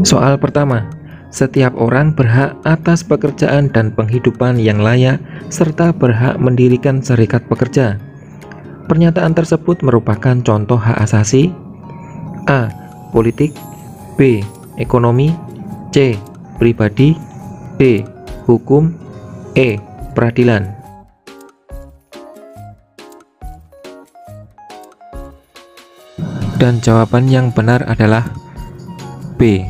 Soal pertama, setiap orang berhak atas pekerjaan dan penghidupan yang layak serta berhak mendirikan serikat pekerja. Pernyataan tersebut merupakan contoh hak asasi. A. Politik. B. Ekonomi. C. Pribadi. D. Hukum. E. Peradilan. Dan jawaban yang benar adalah B.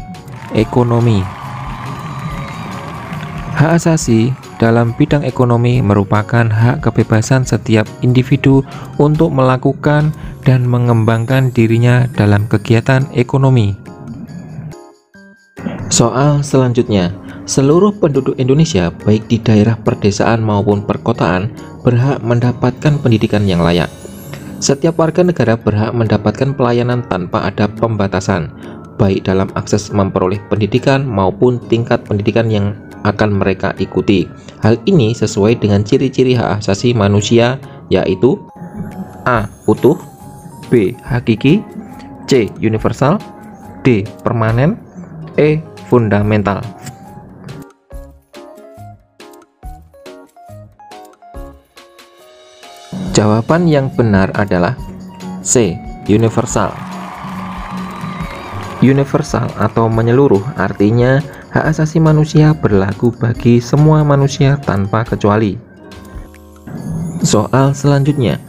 Ekonomi. Hak asasi dalam bidang ekonomi merupakan hak kebebasan setiap individu untuk melakukan dan mengembangkan dirinya dalam kegiatan ekonomi. Soal selanjutnya, seluruh penduduk Indonesia baik di daerah perdesaan maupun perkotaan berhak mendapatkan pendidikan yang layak. Setiap warga negara berhak mendapatkan pelayanan tanpa ada pembatasan, baik dalam akses memperoleh pendidikan maupun tingkat pendidikan yang akan mereka ikuti. Hal ini sesuai dengan ciri-ciri hak asasi manusia, yaitu A. Utuh. B. Hakiki. C. Universal. D. Permanen. E. Fundamental. Jawaban yang benar adalah C. Universal. Universal atau menyeluruh artinya hak asasi manusia berlaku bagi semua manusia tanpa kecuali. Soal selanjutnya,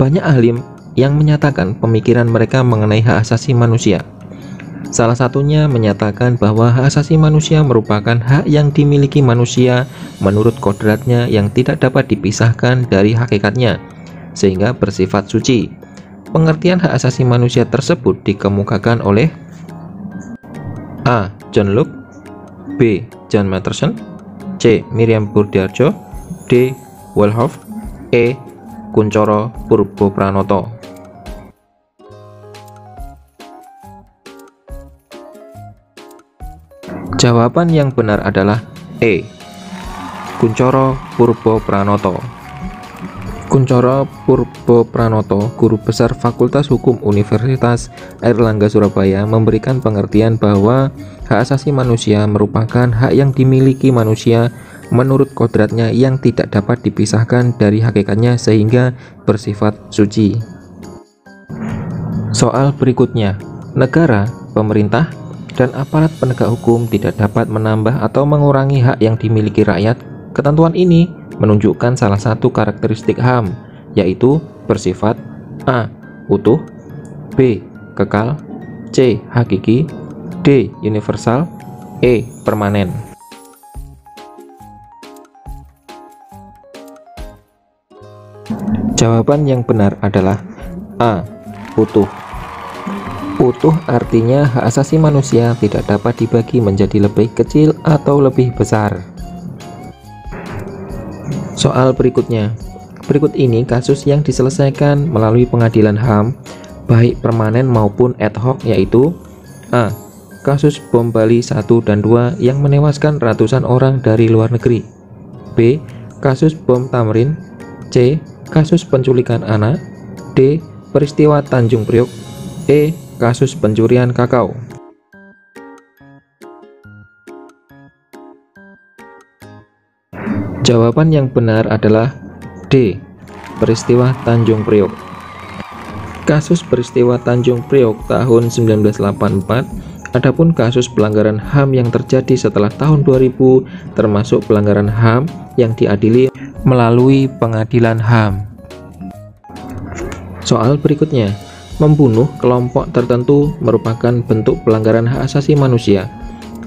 banyak ahli yang menyatakan pemikiran mereka mengenai hak asasi manusia. Salah satunya menyatakan bahwa hak asasi manusia merupakan hak yang dimiliki manusia menurut kodratnya yang tidak dapat dipisahkan dari hakikatnya, sehingga bersifat suci. Pengertian hak asasi manusia tersebut dikemukakan oleh A. John Locke. B. John Matterson. C. Miriam Burdiarjo. D. Wellhoff. E. Kuncoro Purbopranoto. Jawaban yang benar adalah E. Kuncoro Purbopranoto. Kuncoro Purbopranoto, guru besar Fakultas Hukum Universitas Airlangga Surabaya, memberikan pengertian bahwa hak asasi manusia merupakan hak yang dimiliki manusia menurut kodratnya yang tidak dapat dipisahkan dari hakikatnya sehingga bersifat suci. Soal berikutnya, negara, pemerintah, dan aparat penegak hukum tidak dapat menambah atau mengurangi hak yang dimiliki rakyat. Ketentuan ini menunjukkan salah satu karakteristik HAM, yaitu bersifat A. Utuh. B. Kekal. C. Hakiki. D. Universal. E. Permanen. Jawaban yang benar adalah A. Utuh. Utuh artinya hak asasi manusia tidak dapat dibagi menjadi lebih kecil atau lebih besar. Soal berikutnya, berikut ini kasus yang diselesaikan melalui pengadilan HAM baik permanen maupun ad hoc, yaitu A. Kasus bom Bali 1 dan 2 yang menewaskan ratusan orang dari luar negeri. B. Kasus bom Tamrin. C. Kasus penculikan anak. D. Peristiwa Tanjung Priok. E. Kasus pencurian kakao. Jawaban yang benar adalah D. Peristiwa Tanjung Priok. Kasus peristiwa Tanjung Priok tahun 1984. Adapun kasus pelanggaran HAM yang terjadi setelah tahun 2000 termasuk pelanggaran HAM yang diadili melalui pengadilan HAM. Soal berikutnya, membunuh kelompok tertentu merupakan bentuk pelanggaran hak asasi manusia.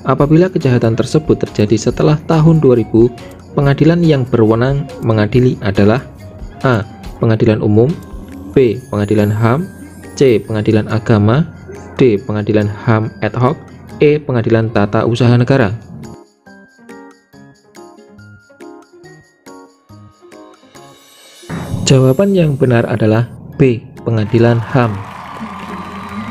Apabila kejahatan tersebut terjadi setelah tahun 2000, pengadilan yang berwenang mengadili adalah A. Pengadilan Umum. B. Pengadilan HAM. C. Pengadilan Agama. D. Pengadilan HAM ad hoc. E. Pengadilan Tata Usaha Negara. Jawaban yang benar adalah B. Pengadilan HAM.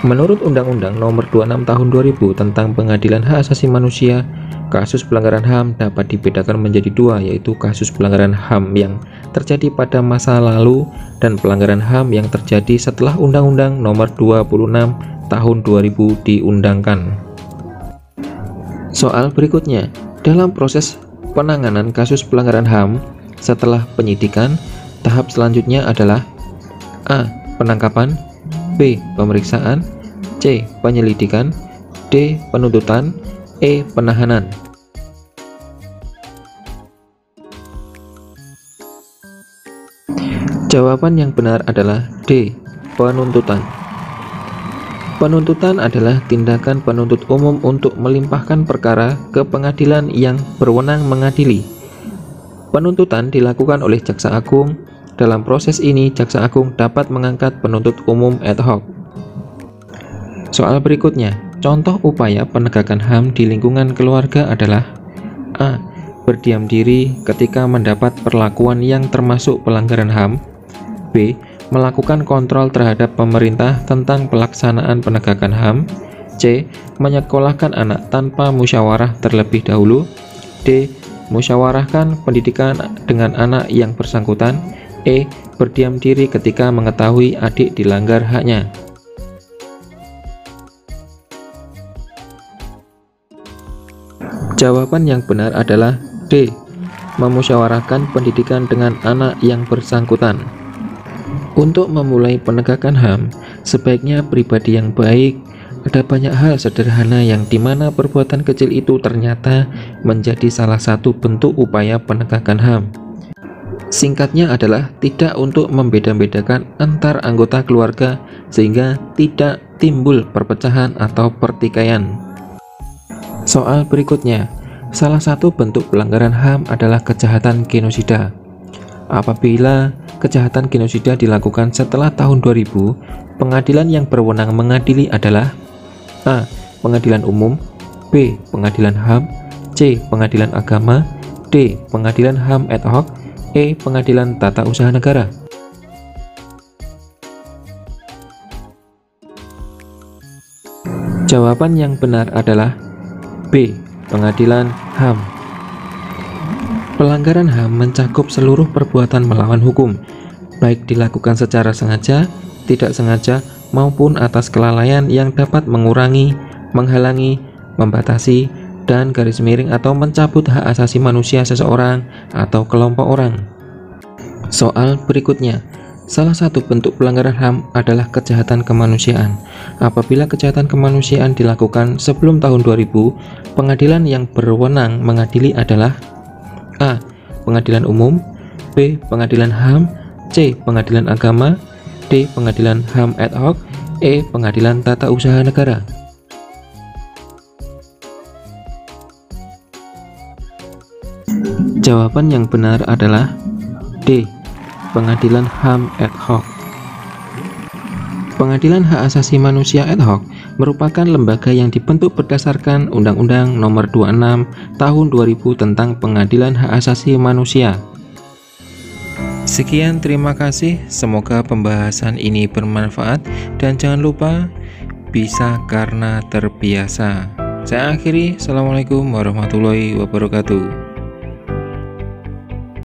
Menurut Undang-Undang Nomor 26 Tahun 2000 tentang Pengadilan Hak Asasi Manusia, kasus pelanggaran HAM dapat dibedakan menjadi dua, yaitu kasus pelanggaran HAM yang terjadi pada masa lalu dan pelanggaran HAM yang terjadi setelah Undang-Undang Nomor 26 Tahun 2000 diundangkan. Soal berikutnya, dalam proses penanganan kasus pelanggaran HAM setelah penyidikan, tahap selanjutnya adalah A. Penangkapan, B. Pemeriksaan, C. Penyelidikan, D. Penuntutan, E. Penahanan. Jawaban yang benar adalah D. Penuntutan. Penuntutan adalah tindakan penuntut umum untuk melimpahkan perkara ke pengadilan yang berwenang mengadili. Penuntutan dilakukan oleh Jaksa Agung. Dalam proses ini, Jaksa Agung dapat mengangkat penuntut umum ad hoc. Soal berikutnya, contoh upaya penegakan HAM di lingkungan keluarga adalah A. Berdiam diri ketika mendapat perlakuan yang termasuk pelanggaran HAM. B. Melakukan kontrol terhadap pemerintah tentang pelaksanaan penegakan HAM. C. Menyekolahkan anak tanpa musyawarah terlebih dahulu. D. Musyawarahkan pendidikan dengan anak yang bersangkutan. E. Berdiam diri ketika mengetahui adik dilanggar haknya. Jawaban yang benar adalah D. Memusyawarahkan pendidikan dengan anak yang bersangkutan. Untuk memulai penegakan HAM, sebaiknya pribadi yang baik. Ada banyak hal sederhana yang dimana perbuatan kecil itu ternyata menjadi salah satu bentuk upaya penegakan HAM. Singkatnya adalah tidak untuk membeda-bedakan antar anggota keluarga sehingga tidak timbul perpecahan atau pertikaian. Soal berikutnya, salah satu bentuk pelanggaran HAM adalah kejahatan genosida. Apabila kejahatan genosida dilakukan setelah tahun 2000, pengadilan yang berwenang mengadili adalah A. Pengadilan umum, B. Pengadilan HAM, C. Pengadilan agama, D. Pengadilan HAM ad hoc, E. Pengadilan Tata Usaha Negara. Jawaban yang benar adalah B. Pengadilan HAM. Pelanggaran HAM mencakup seluruh perbuatan melawan hukum, baik dilakukan secara sengaja, tidak sengaja, maupun atas kelalaian yang dapat mengurangi, menghalangi, membatasi, dan garis miring atau mencabut hak asasi manusia seseorang atau kelompok orang. Soal berikutnya, salah satu bentuk pelanggaran HAM adalah kejahatan kemanusiaan. Apabila kejahatan kemanusiaan dilakukan sebelum tahun 2000, pengadilan yang berwenang mengadili adalah A. Pengadilan umum, B. Pengadilan HAM, C. Pengadilan agama, D. Pengadilan HAM ad hoc, E. Pengadilan Tata Usaha Negara. Jawaban yang benar adalah D. Pengadilan HAM ad hoc. Pengadilan Hak Asasi Manusia ad hoc merupakan lembaga yang dibentuk berdasarkan Undang-Undang Nomor 26 Tahun 2000 tentang Pengadilan Hak Asasi Manusia. Sekian, terima kasih. Semoga pembahasan ini bermanfaat dan jangan lupa bisa karena terbiasa. Saya akhiri. Assalamualaikum warahmatullahi wabarakatuh.